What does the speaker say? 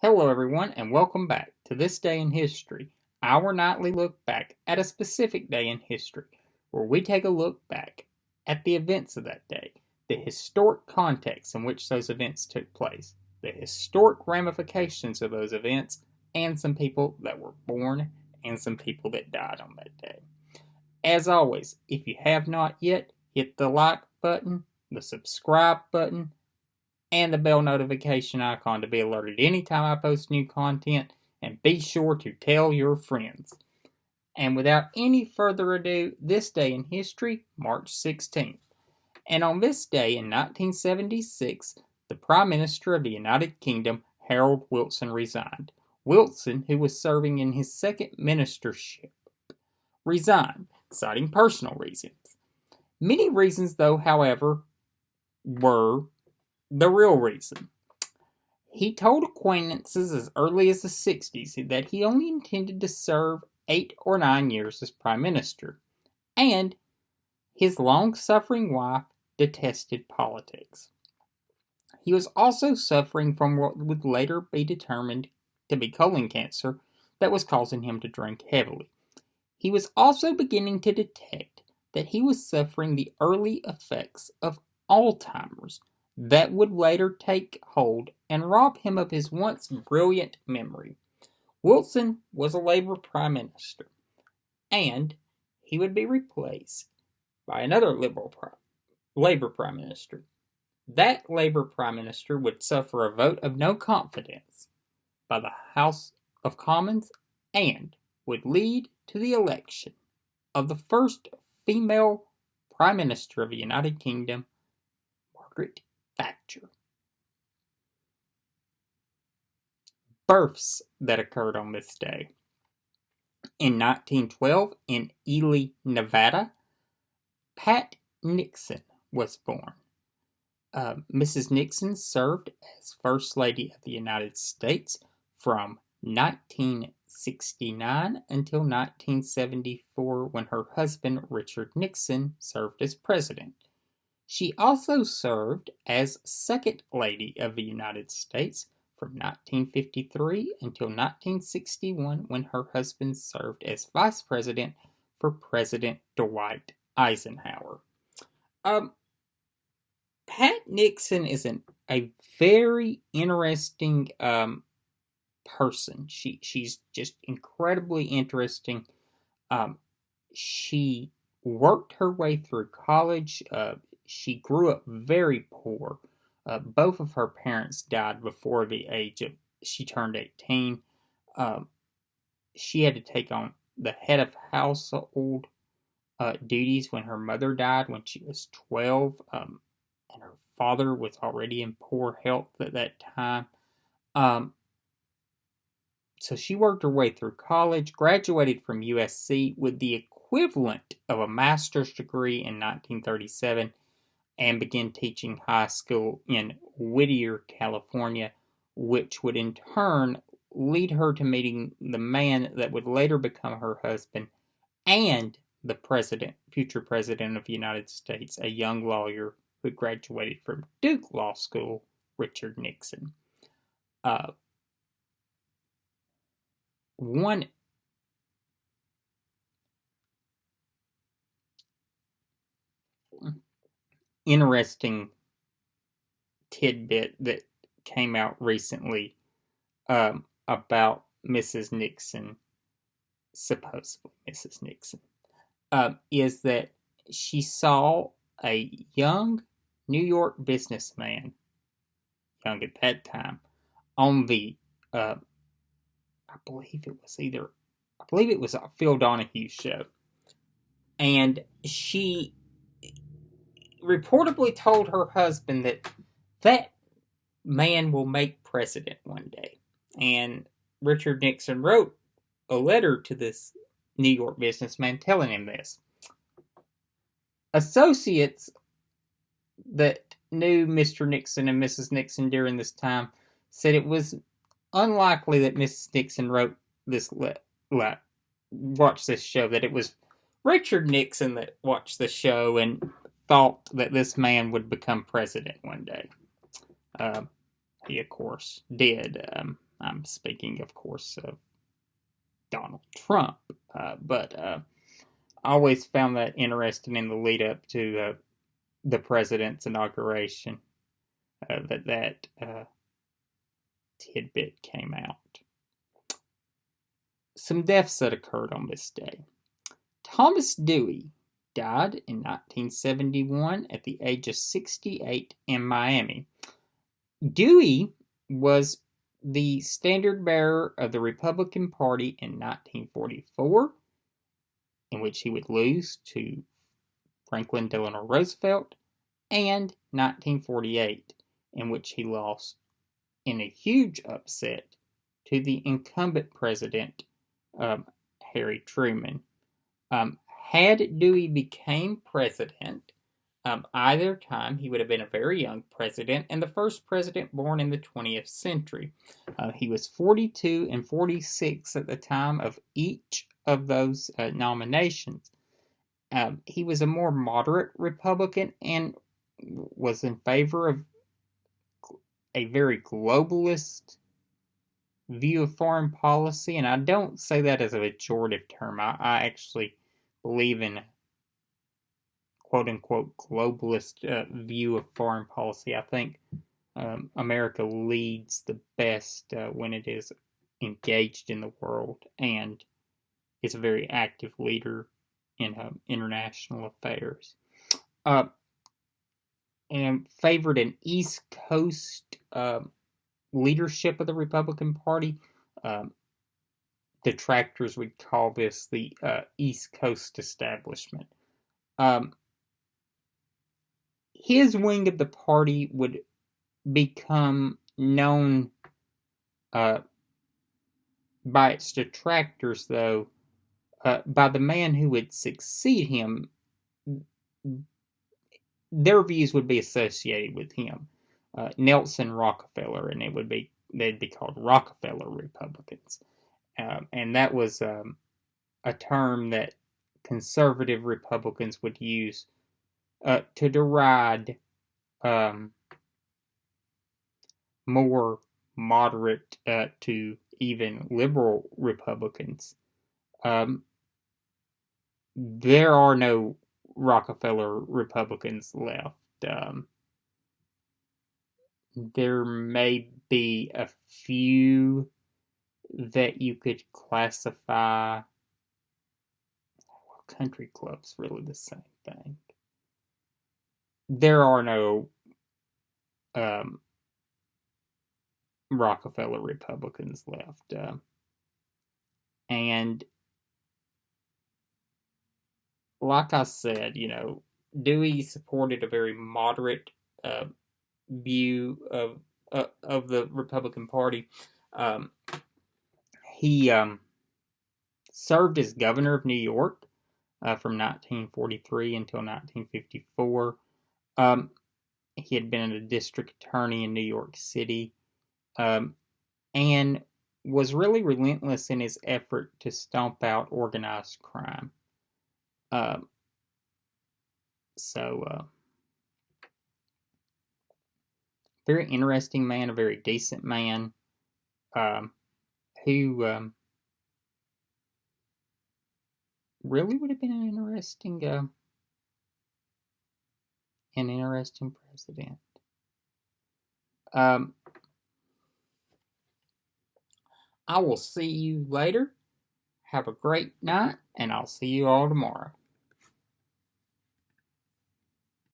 Hello, everyone, and welcome back to This Day in History, our nightly look back at a specific day in history, where we take a look back at the events of that day, the historic context in which those events took place, the historic ramifications of those events, and some people that were born and some people that died on that day. As always, if you have not yet, hit the like button, the subscribe button, and the bell notification icon to be alerted anytime I post new content, and be sure to tell your friends. And without any further ado, this day in history, March 16th. And on this day in 1976, the Prime Minister of the United Kingdom, Harold Wilson, resigned. Wilson, who was serving in his second ministership, resigned, citing personal reasons. Many reasons, though, however, were the real reason. He told acquaintances as early as the 60s that he only intended to serve 8 or 9 years as Prime Minister, and his long-suffering wife detested politics. He was also suffering from what would later be determined to be colon cancer that was causing him to drink heavily. He was also beginning to detect that he was suffering the early effects of Alzheimer's that would later take hold and rob him of his once brilliant memory. Wilson was a Labour Prime Minister, and he would be replaced by another Labour Prime Minister. That Labour Prime Minister would suffer a vote of no confidence by the House of Commons and would lead to the election of the first female Prime Minister of the United Kingdom, Margaret Thatcher. Births that occurred on this day. In 1912, in Ely, Nevada, Pat Nixon was born. Mrs. Nixon served as First Lady of the United States from 1969 until 1974, when her husband, Richard Nixon, served as President. She also served as Second Lady of the United States from 1953 until 1961, when her husband served as Vice President for President Dwight Eisenhower. Pat Nixon is a very interesting person. She's just incredibly interesting. She worked her way through college. She grew up very poor. Both of her parents died before the age of she turned 18. She had to take on the head of household duties when her mother died when she was 12, and her father was already in poor health at that time. So she worked her way through college, graduated from USC with the equivalent of a master's degree in 1937, and began teaching high school in Whittier, California, which would in turn lead her to meeting the man that would later become her husband and the future president of the United States, a young lawyer who graduated from Duke Law School, Richard Nixon. One interesting tidbit that came out recently about Mrs. Nixon, supposedly Mrs. Nixon, is that she saw a young New York businessman, young at that time, on the, I believe it was a Phil Donahue show, and she reportedly told her husband that man will make president one day. And Richard Nixon wrote a letter to this New York businessman telling him this. Associates that knew Mr. Nixon and Mrs. Nixon during this time said it was unlikely that Mrs. Nixon wrote this watched this show, that it was Richard Nixon that watched the show and thought that this man would become president one day. He, of course, did. I'm speaking, of course, of Donald Trump. But I always found that interesting in the lead up to the president's inauguration, that tidbit came out. Some deaths that occurred on this day. Thomas Dewey died in 1971 at the age of 68 in Miami. Dewey was the standard bearer of the Republican Party in 1944, in which he would lose to Franklin Delano Roosevelt, and 1948, in which he lost in a huge upset to the incumbent president, Harry Truman. Had Dewey became president, either time he would have been a very young president and the first president born in the 20th century. He was 42 and 46 at the time of each of those nominations. He was a more moderate Republican and was in favor of a very globalist view of foreign policy, and I don't say that as a pejorative term. I actually believe in quote-unquote globalist view of foreign policy. I think America leads the best when it is engaged in the world and is a very active leader in international affairs. And favored an East Coast leadership of the Republican Party. Detractors would call this the East Coast establishment. His wing of the party would become known by its detractors, though, by the man who would succeed him. Their views would be associated with him, Nelson Rockefeller, and they'd be called Rockefeller Republicans, and that was a term that conservative Republicans would use to deride more moderate to even liberal Republicans. There are no Rockefeller Republicans left. There may be a few that you could classify. Well, country club's really the same thing. There are no Rockefeller Republicans left. And like I said, Dewey supported a very moderate view of the Republican Party. He served as governor of New York from 1943 until 1954. He had been a district attorney in New York City, and was really relentless in his effort to stomp out organized crime. Very interesting man, a very decent man, who really would have been an interesting president. I will see you later. Have a great night, and I'll see you all tomorrow.